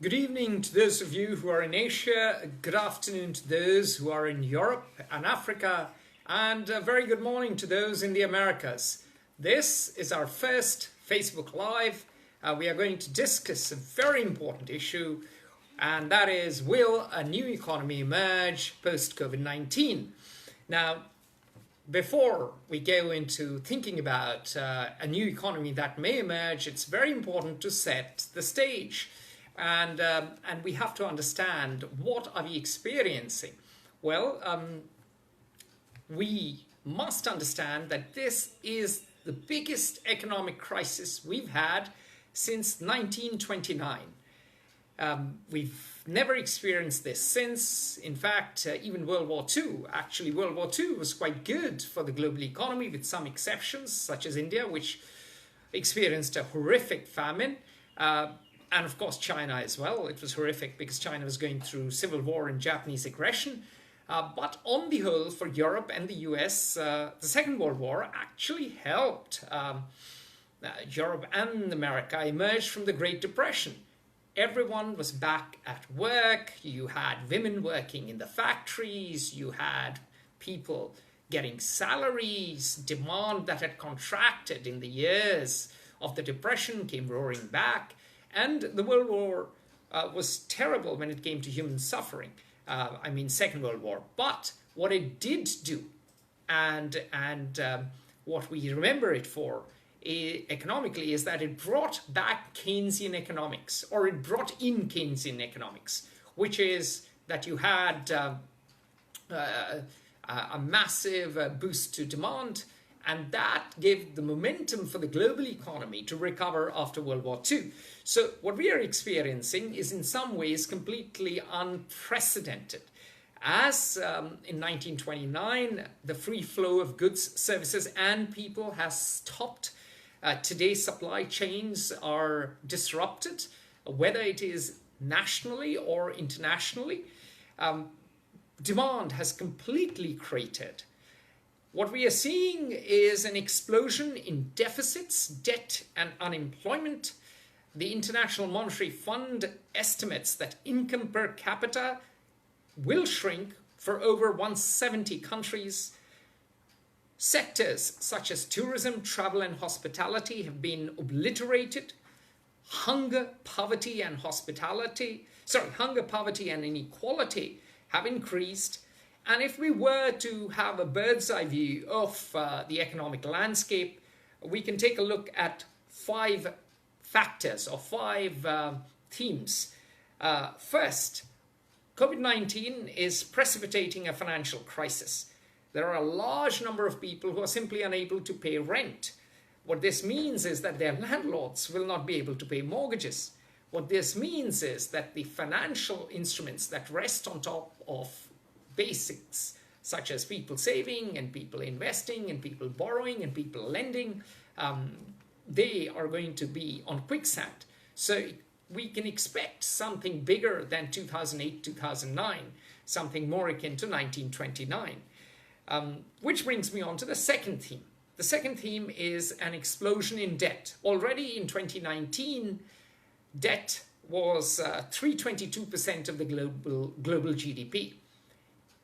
Good evening to those of you who are in Asia, good afternoon to those who are in Europe and Africa, and a very good morning to those in the Americas. This is our first Facebook Live. We are going to discuss a very important issue, and that is, will a new economy emerge post-COVID-19? Now, before we go into thinking about a new economy that may emerge, it's very important to set the stage. And we have to understand, what are we experiencing? Well, we must understand that this is the biggest economic crisis we've had since 1929. We've never experienced this since. In fact, even World War II. Actually, World War II was quite good for the global economy, with some exceptions, such as India, which experienced a horrific famine. And of course, China as well. It was horrific because China was going through civil war and Japanese aggression. But on the whole, for Europe and the US, the Second World War actually helped Europe and America emerge from the Great Depression. Everyone was back at work. You had women working in the factories. You had people getting salaries. Demand that had contracted in the years of the Depression came roaring back. And the World War was terrible when it came to human suffering. Second World War. But what it did do, and what we remember it for economically, is that it brought back Keynesian economics, or it brought in Keynesian economics, which is that you had a massive boost to demand, and that gave the momentum for the global economy to recover after World War II. So what we are experiencing is in some ways completely unprecedented. As in 1929, the free flow of goods, services, and people has stopped. Today, supply chains are disrupted, whether it is nationally or internationally. Demand has completely cratered. What we are seeing is an explosion in deficits, debt, and unemployment. The International Monetary Fund estimates that income per capita will shrink for over 170 countries. Sectors such as tourism, travel, and hospitality have been obliterated. Hunger, poverty, and inequality have increased. And if we were to have a bird's eye view of the economic landscape, we can take a look at 5 factors or 5 themes. First, COVID-19 is precipitating a financial crisis. There are a large number of people who are simply unable to pay rent. What this means is that their landlords will not be able to pay mortgages. What this means is that the financial instruments that rest on top of basics, such as people saving and people investing and people borrowing and people lending, they are going to be on quicksand. So we can expect something bigger than 2008, 2009, something more akin to 1929. Which brings me on to the second theme. The second theme is an explosion in debt. Already in 2019, debt was 322% of the global GDP.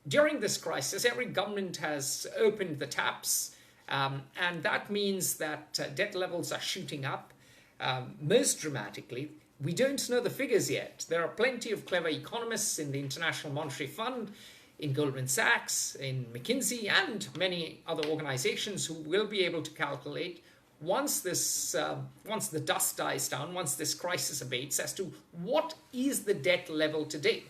During this crisis, every government has opened the taps, and that means that debt levels are shooting up most dramatically. We don't know the figures yet. There are plenty of clever economists in the International Monetary Fund, in Goldman Sachs, in McKinsey, and many other organizations who will be able to calculate once the dust dies down, once this crisis abates, as to what is the debt level today.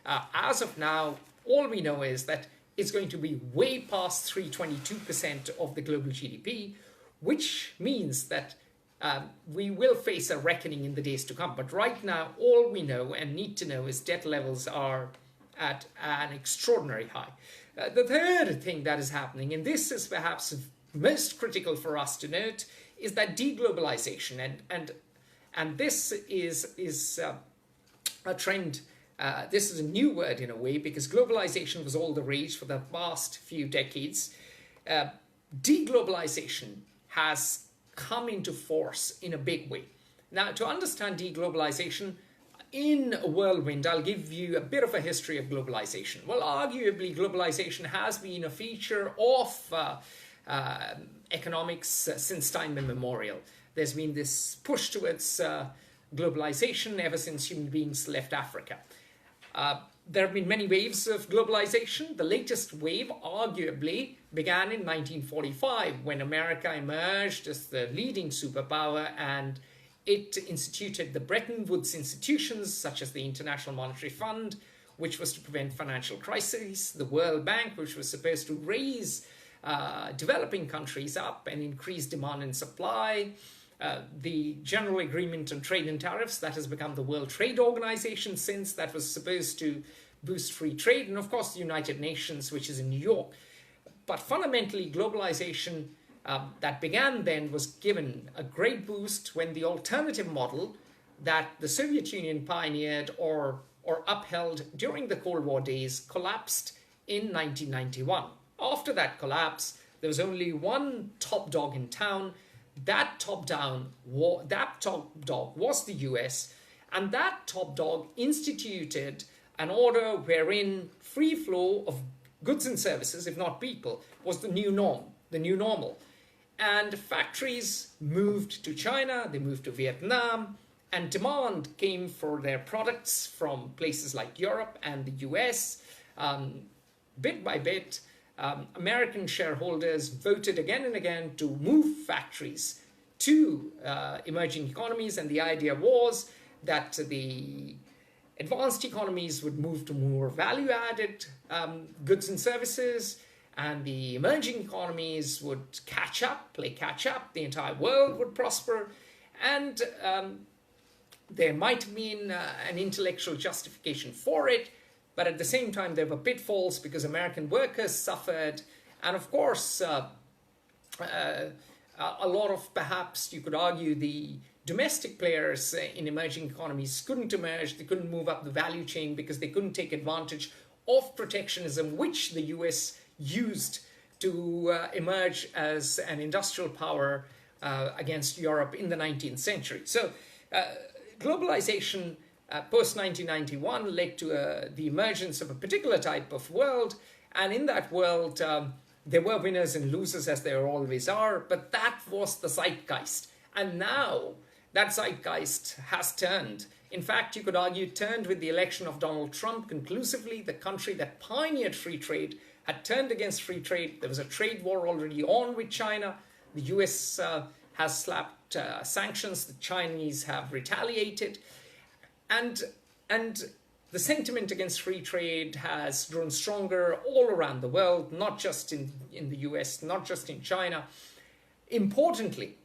As of now, all we know is that it's going to be way past 322% of the global GDP, which means that we will face a reckoning in the days to come. But right now, all we know and need to know is debt levels are at an extraordinary high. The third thing that is happening, and this is perhaps most critical for us to note, is that deglobalization. And this is a trend. This is a new word in a way, because globalization was all the rage for the past few decades. Deglobalization has come into force in a big way. Now, to understand deglobalization, in a whirlwind, I'll give you a bit of a history of globalization. Well, arguably, globalization has been a feature of economics since time immemorial. There's been this push towards globalization ever since human beings left Africa. There have been many waves of globalization. The latest wave, arguably, began in 1945 when America emerged as the leading superpower, and it instituted the Bretton Woods institutions such as the International Monetary Fund, which was to prevent financial crises, the World Bank, which was supposed to raise developing countries up and increase demand and supply, the General Agreement on Trade and Tariffs that has become the World Trade Organization since, that was supposed to boost free trade, and of course the United Nations, which is in New York. But fundamentally, globalization that began then was given a great boost when the alternative model that the Soviet Union pioneered or upheld during the Cold War days collapsed in 1991. After that collapse, there was only one top dog in town. That top dog was the US, and that top dog instituted an order wherein free flow of goods and services, if not people, was the new norm, the new normal. And factories moved to China, they moved to Vietnam, and demand came for their products from places like Europe and the US. Bit by bit, American shareholders voted again and again to move factories to emerging economies, and the idea was that the advanced economies would move to more value-added goods and services, and the emerging economies would play catch up, the entire world would prosper, and there might have been an intellectual justification for it, but at the same time there were pitfalls because American workers suffered, and of course a lot of, perhaps you could argue, the domestic players in emerging economies couldn't emerge, they couldn't move up the value chain because they couldn't take advantage of protectionism, which the US used to emerge as an industrial power against Europe in the 19th century. So globalization post-1991 led to the emergence of a particular type of world, and in that world there were winners and losers, as there always are, but that was the zeitgeist. And now that zeitgeist has turned. In fact, you could argue turned with the election of Donald Trump conclusively. The country that pioneered free trade had turned against free trade. There was a trade war already on with China. The US has slapped sanctions. The Chinese have retaliated. And the sentiment against free trade has grown stronger all around the world, not just in the US, not just in China. Importantly,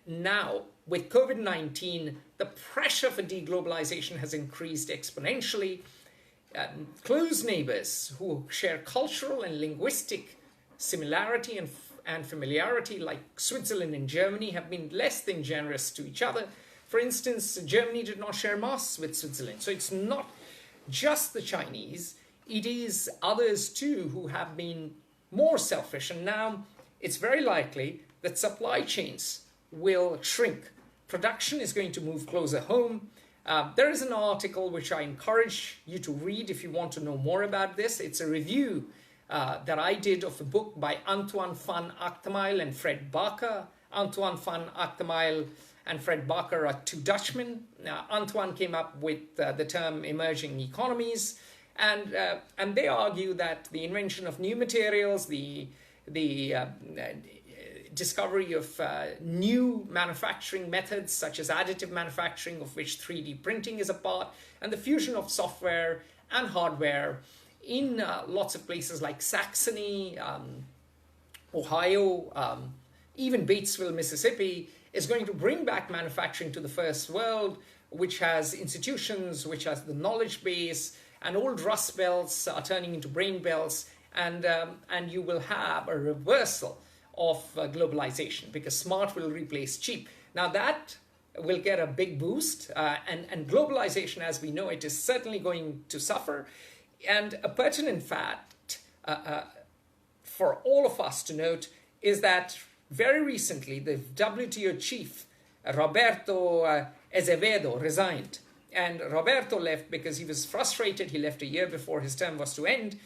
now, with COVID-19, the pressure for deglobalization has increased exponentially. Close neighbors who share cultural and linguistic similarity and familiarity, like Switzerland and Germany, have been less than generous to each other. For instance, Germany did not share masks with Switzerland. So it's not just the Chinese, it is others too who have been more selfish. And now it's very likely that supply chains will shrink. Production is going to move closer home. There is an article which I encourage you to read if you want to know more about this. It's a review that I did of a book by Antoine van Achtermeyl and Fred Barker. Antoine van Achtermeyl and Fred Barker are two Dutchmen. Antoine came up with the term emerging economies, and they argue that the invention of new materials, the discovery of new manufacturing methods such as additive manufacturing, of which 3D printing is a part, and the fusion of software and hardware in lots of places like Saxony, Ohio, even Batesville, Mississippi, is going to bring back manufacturing to the first world, which has institutions, which has the knowledge base, and old rust belts are turning into brain belts, and you will have a reversal of globalization, because smart will replace cheap. Now that will get a big boost, and globalization as we know it is certainly going to suffer. And a pertinent fact for all of us to note is that very recently the WTO chief Roberto Azevedo resigned, And Roberto left because he was frustrated. He left a year before his term was to end.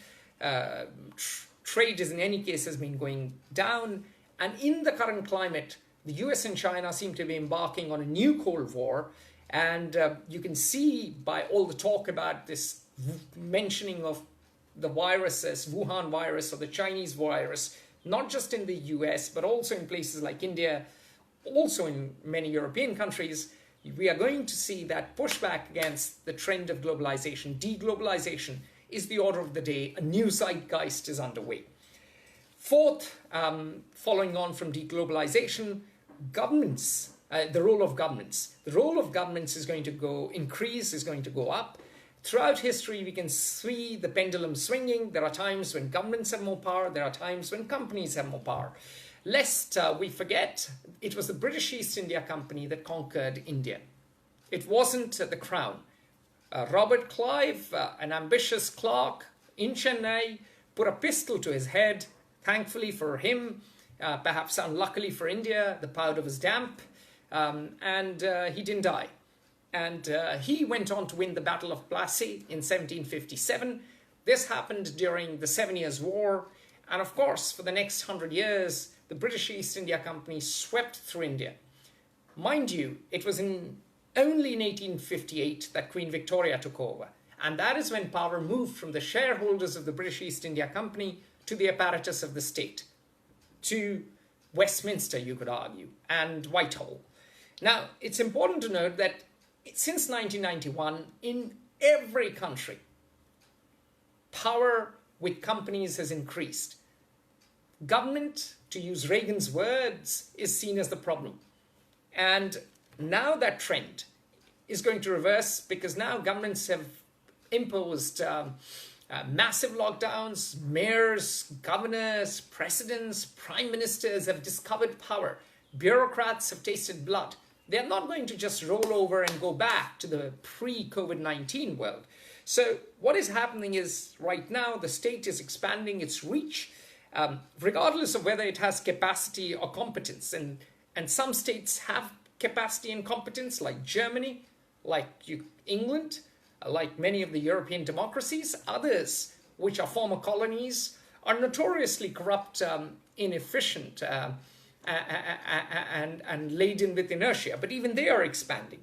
Trade is, in any case, has been going down. And in the current climate, the US and China seem to be embarking on a new Cold War. And you can see by all the talk about this mentioning of the virus as Wuhan virus or the Chinese virus, not just in the US, but also in places like India, also in many European countries, we are going to see that pushback against the trend of globalization. Deglobalization is the order of the day. A new zeitgeist is underway. Fourth, following on from deglobalization, governments, the role of governments. The role of governments is going to go up. Throughout history, we can see the pendulum swinging. There are times when governments have more power. There are times when companies have more power. Lest we forget, it was the British East India Company that conquered India. It wasn't the Crown. Robert Clive, an ambitious clerk in Chennai, put a pistol to his head. Thankfully for him, perhaps unluckily for India, the powder was damp, and he didn't die. And he went on to win the Battle of Plassey in 1757. This happened during the 7 Years' War. And of course, for the next 100 years, the British East India Company swept through India. Mind you, it was only in 1858 that Queen Victoria took over. And that is when power moved from the shareholders of the British East India Company to the apparatus of the state, to Westminster, you could argue, and Whitehall. Now, it's important to note that since 1991, in every country, power with companies has increased. Government, to use Reagan's words, is seen as the problem. And now that trend is going to reverse because now governments have imposed massive lockdowns. Mayors, governors, presidents, prime ministers have discovered power. Bureaucrats have tasted blood. They're not going to just roll over and go back to the pre-COVID-19 world. So what is happening is right now the state is expanding its reach, regardless of whether it has capacity or competence. And some states have capacity and competence, like Germany, like England, like many of the European democracies. Others, which are former colonies, are notoriously corrupt, inefficient, and laden with inertia. But even they are expanding.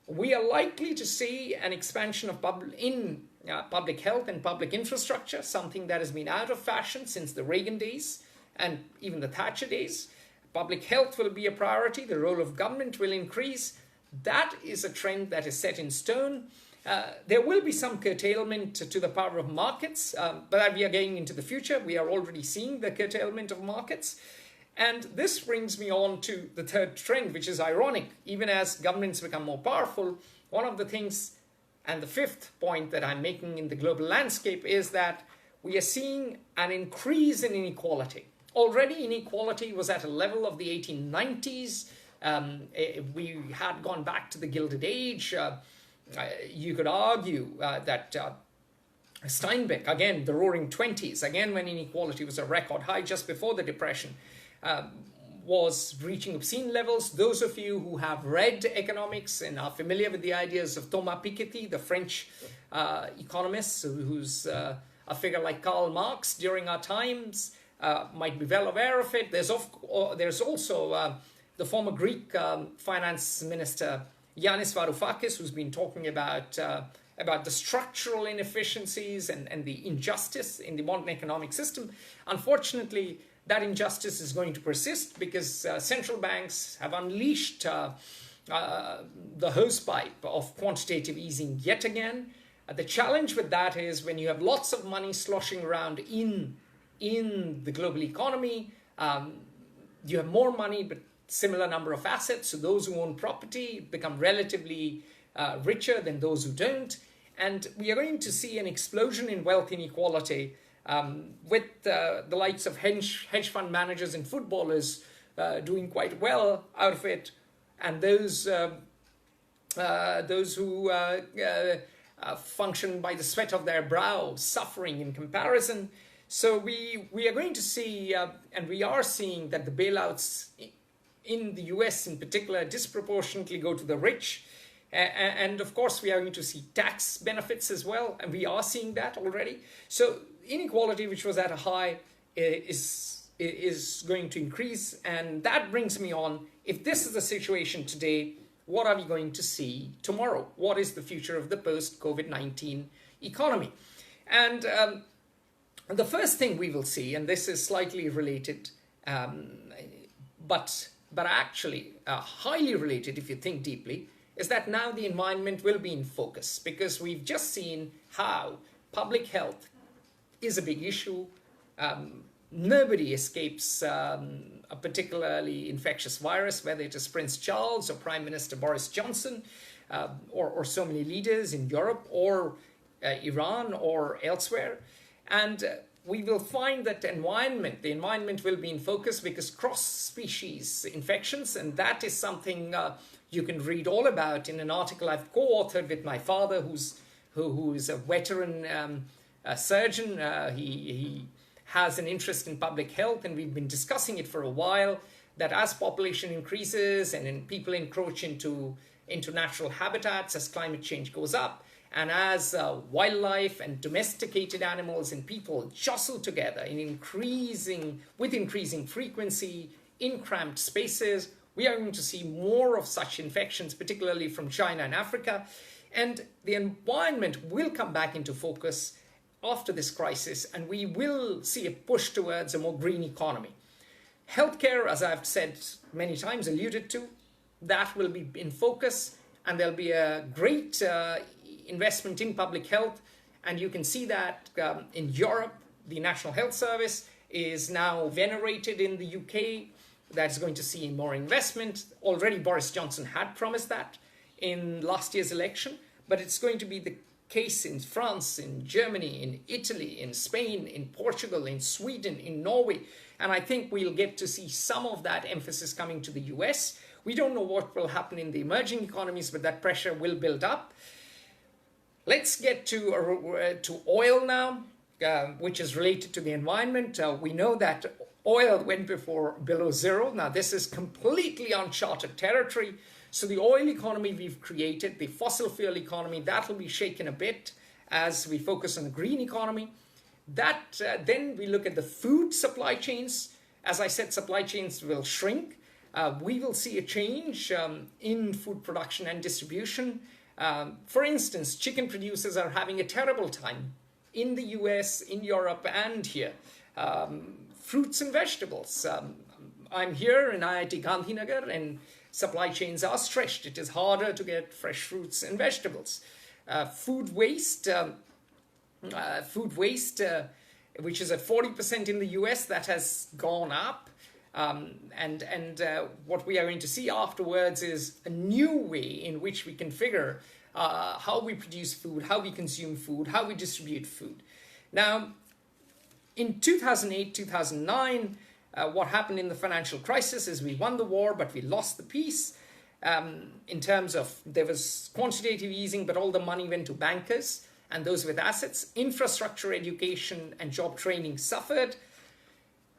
We are likely to see an expansion of public health and public infrastructure, something that has been out of fashion since the Reagan days and even the Thatcher days. Public health will be a priority. The role of government will increase. That is a trend that is set in stone. There will be some curtailment to the power of markets, but we are getting into the future. We are already seeing the curtailment of markets. And this brings me on to the third trend, which is ironic. Even as governments become more powerful, one of the things, and the fifth point that I'm making in the global landscape, is that we are seeing an increase in inequality. Already inequality was at a level of the 1890s. We had gone back to the Gilded Age. You could argue that Steinbeck, again, the Roaring Twenties, again when inequality was a record high just before the Depression, was reaching obscene levels. Those of you who have read economics and are familiar with the ideas of Thomas Piketty, the French economist, who's a figure like Karl Marx during our times, might be well aware of it. There's also the former Greek finance minister Yanis Varoufakis, who's been talking about the structural inefficiencies and the injustice in the modern economic system. Unfortunately, that injustice is going to persist because central banks have unleashed the hosepipe of quantitative easing yet again. The challenge with that is when you have lots of money sloshing around in the global economy, you have more money but similar number of assets. So those who own property become relatively richer than those who don't. And we are going to see an explosion in wealth inequality with the likes of hedge fund managers and footballers doing quite well out of it, and those who function by the sweat of their brow suffering in comparison. So we are going to see, and we are seeing, that the bailouts in the US in particular disproportionately go to the rich. And of course, we are going to see tax benefits as well, and we are seeing that already. So inequality, which was at a high, is going to increase, and that brings me on. If this is the situation today, what are we going to see tomorrow? What is the future of the post-COVID-19 economy? And the first thing we will see, and this is slightly related, but actually highly related if you think deeply, is that now the environment will be in focus, because we've just seen how public health is a big issue. Nobody escapes a particularly infectious virus, whether it is Prince Charles or Prime Minister Boris Johnson, or so many leaders in Europe or Iran or elsewhere. And we will find that the environment will be in focus, because cross-species infections, and that is something you can read all about in an article I've co-authored with my father, who is a veteran surgeon. He has an interest in public health, and we've been discussing it for a while, that as population increases and people encroach into natural habitats, as climate change goes up, and as wildlife and domesticated animals and people jostle together with increasing frequency in cramped spaces, we are going to see more of such infections, particularly from China and Africa. And the environment will come back into focus after this crisis, and we will see a push towards a more green economy. Healthcare, as I've said many times, alluded to, that will be in focus, and there'll be a great investment in public health. And you can see that in Europe, the National Health Service is now venerated. In the UK, that's going to see more investment. Already Boris Johnson had promised that in last year's election, but it's going to be the case in France, in Germany, in Italy, in Spain, in Portugal, in Sweden, in Norway. And I think we'll get to see some of that emphasis coming to the US. We don't know what will happen in the emerging economies, but that pressure will build up. Let's get to oil now, which is related to the environment. We know that oil went below zero. Now, this is completely uncharted territory. So the oil economy we've created, the fossil fuel economy, that will be shaken a bit as we focus on the green economy. Then we look at the food supply chains. As I said, supply chains will shrink. We will see a change in food production and distribution. For instance, chicken producers are having a terrible time in the US, in Europe, and here. Fruits and vegetables. I'm here in IIT Gandhinagar, and supply chains are stretched. It is harder to get fresh fruits and vegetables. Food waste, which is at 40% in the US, that has gone up. What we are going to see afterwards is a new way in which we configure how we produce food, how we consume food, how we distribute food. Now, in 2008, 2009, what happened in the financial crisis is we won the war, but we lost the peace. In terms of, there was quantitative easing, but all the money went to bankers and those with assets. Infrastructure, education, and job training suffered.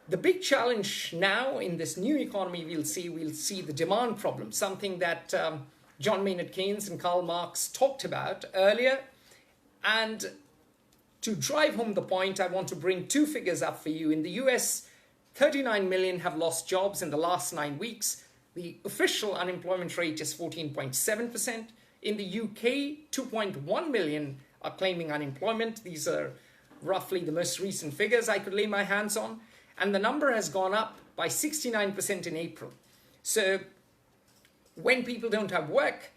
The big challenge now in this new economy we'll see the demand problem, something that John Maynard Keynes and Karl Marx talked about earlier. And to drive home the point, I want to bring two figures up for you. In the US, 39 million have lost jobs in the last 9 weeks. The official unemployment rate is 14.7%. In the UK, 2.1 million are claiming unemployment. These are roughly the most recent figures I could lay my hands on. And the number has gone up by 69% in April. So when people don't have work,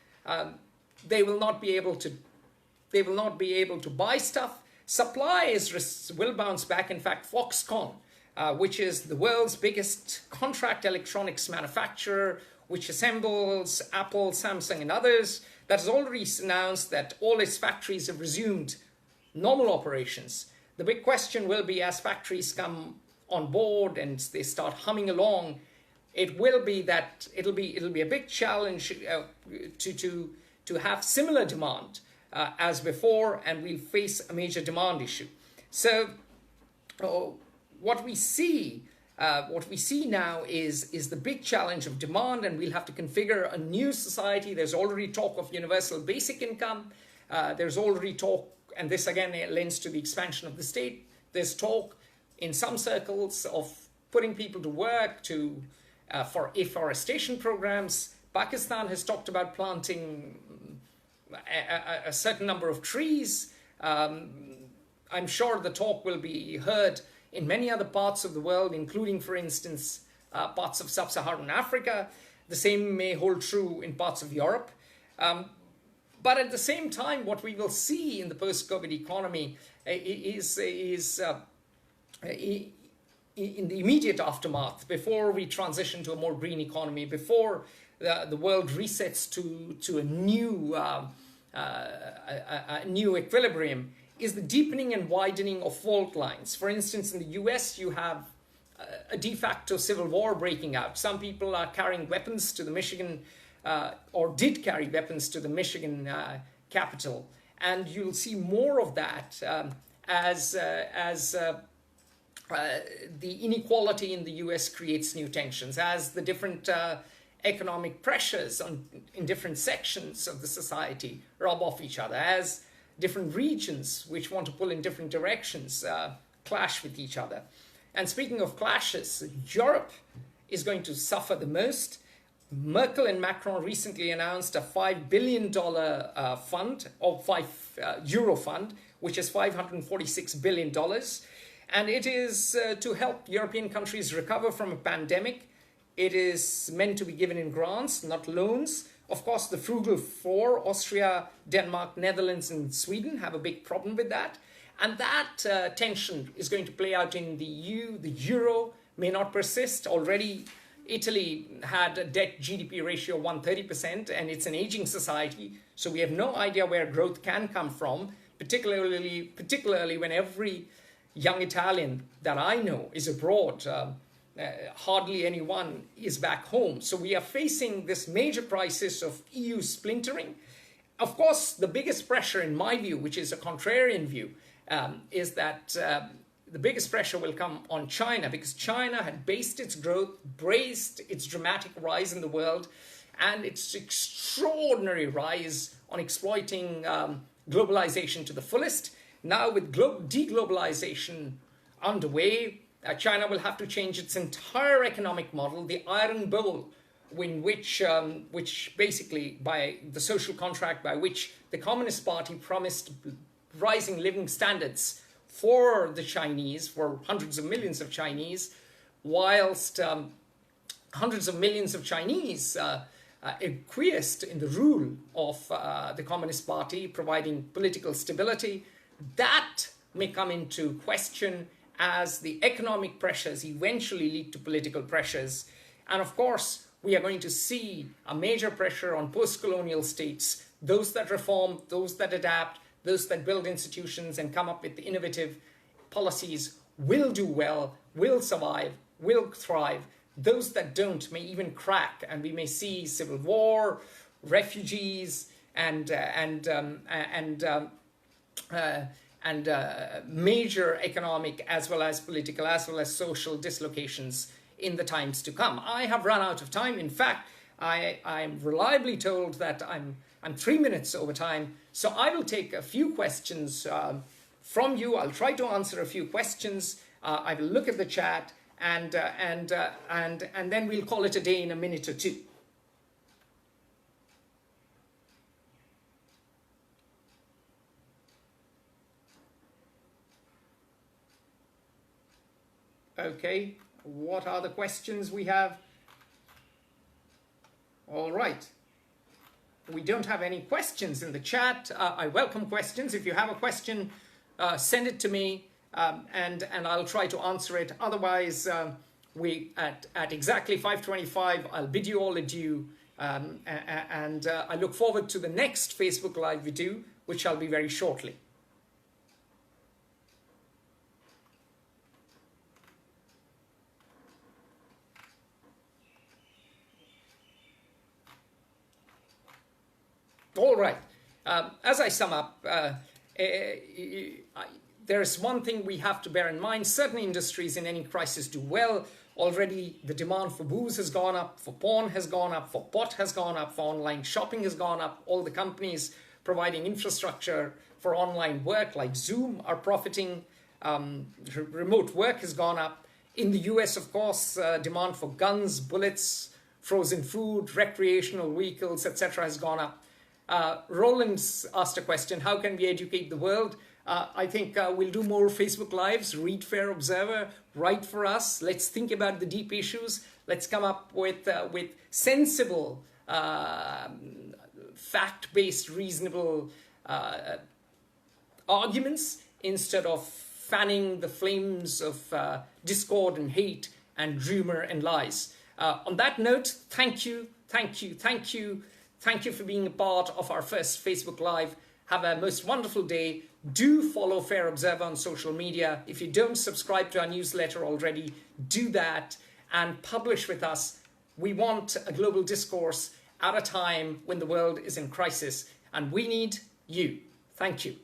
they will not be able to buy stuff. Supply will bounce back. In fact, Foxconn, which is the world's biggest contract electronics manufacturer, which assembles Apple, Samsung, and others, that has already announced that all its factories have resumed normal operations. The big question will be, as factories come on board and they start humming along, it'll be a big challenge to have similar demand as before, and we'll face a major demand issue. So what we see What we see now is the big challenge of demand, and we'll have to configure a new society. There's already talk of universal basic income. There's already talk, and this again lends to the expansion of the state. There's talk in some circles of putting people to work for afforestation programs. Pakistan has talked about planting a certain number of trees. I'm sure the talk will be heard in many other parts of the world, including, for instance, parts of sub-Saharan Africa. The same may hold true in parts of Europe. But at the same time, what we will see in the post-COVID economy is in the immediate aftermath, before we transition to a more green economy, before the world resets to a new equilibrium, is the deepening and widening of fault lines. For instance, in the US, you have a de facto civil war breaking out. Some people are carrying weapons to the Michigan, or did carry weapons to the Michigan capital. And you'll see more of that as the inequality in the US creates new tensions, as the different economic pressures in different sections of the society rub off each other, as different regions which want to pull in different directions clash with each other. And speaking of clashes, Europe is going to suffer the most. Merkel and Macron recently announced a $5 billion fund, or euro fund, which is $546 billion. And it is to help European countries recover from a pandemic. It is meant to be given in grants, not loans. Of course, the frugal four, Austria, Denmark, Netherlands, and Sweden, have a big problem with that. And that tension is going to play out in the EU. The euro may not persist. Already, Italy had a debt GDP ratio of 130%, and it's an aging society. So we have no idea where growth can come from, particularly when every young Italian that I know is abroad. Hardly anyone is back home. So we are facing this major crisis of EU splintering. Of course, the biggest pressure, in my view, which is a contrarian view, is that the biggest pressure will come on China, because China had based its growth, braced its dramatic rise in the world, and its extraordinary rise on exploiting globalization to the fullest. Now, with deglobalization underway, China will have to change its entire economic model, the iron bowl, in which basically, by the social contract by which the Communist Party promised rising living standards for the Chinese, for hundreds of millions of Chinese, whilst hundreds of millions of Chinese acquiesced in the rule of the Communist Party, providing political stability. That may come into question as the economic pressures eventually lead to political pressures. And of course, we are going to see a major pressure on post-colonial states, those that reform, those that adapt, those that build institutions and come up with innovative policies will do well, will survive, will thrive. Those that don't may even crack, and we may see civil war, refugees, and major economic as well as political as well as social dislocations in the times to come. I have run out of time. In fact, I'm reliably told that I'm 3 minutes over time. So I will take a few questions from you. I'll try to answer a few questions. I will look at the chat and then we'll call it a day in a minute or two. Okay, what are the questions we have? All right. We don't have any questions in the chat. I welcome questions. If you have a question, send it to me and I'll try to answer it. Otherwise, we at exactly 5:25, I'll bid you all adieu. And I look forward to the next Facebook Live video, which shall be very shortly. All right. As I sum up, there's one thing we have to bear in mind. Certain industries in any crisis do well. Already the demand for booze has gone up, for porn has gone up, for pot has gone up, for online shopping has gone up. All the companies providing infrastructure for online work like Zoom are profiting. Remote work has gone up. In the US, of course, demand for guns, bullets, frozen food, recreational vehicles, etc. has gone up. Roland's asked a question, how can we educate the world? I think we'll do more Facebook Lives, read Fair Observer, write for us. Let's think about the deep issues. Let's come up with sensible, fact-based, reasonable arguments instead of fanning the flames of discord and hate and rumor and lies. On that note, thank you for being a part of our first Facebook Live. Have a most wonderful day. Do follow Fair Observer on social media. If you don't subscribe to our newsletter already, do that and publish with us. We want a global discourse at a time when the world is in crisis, and we need you. Thank you.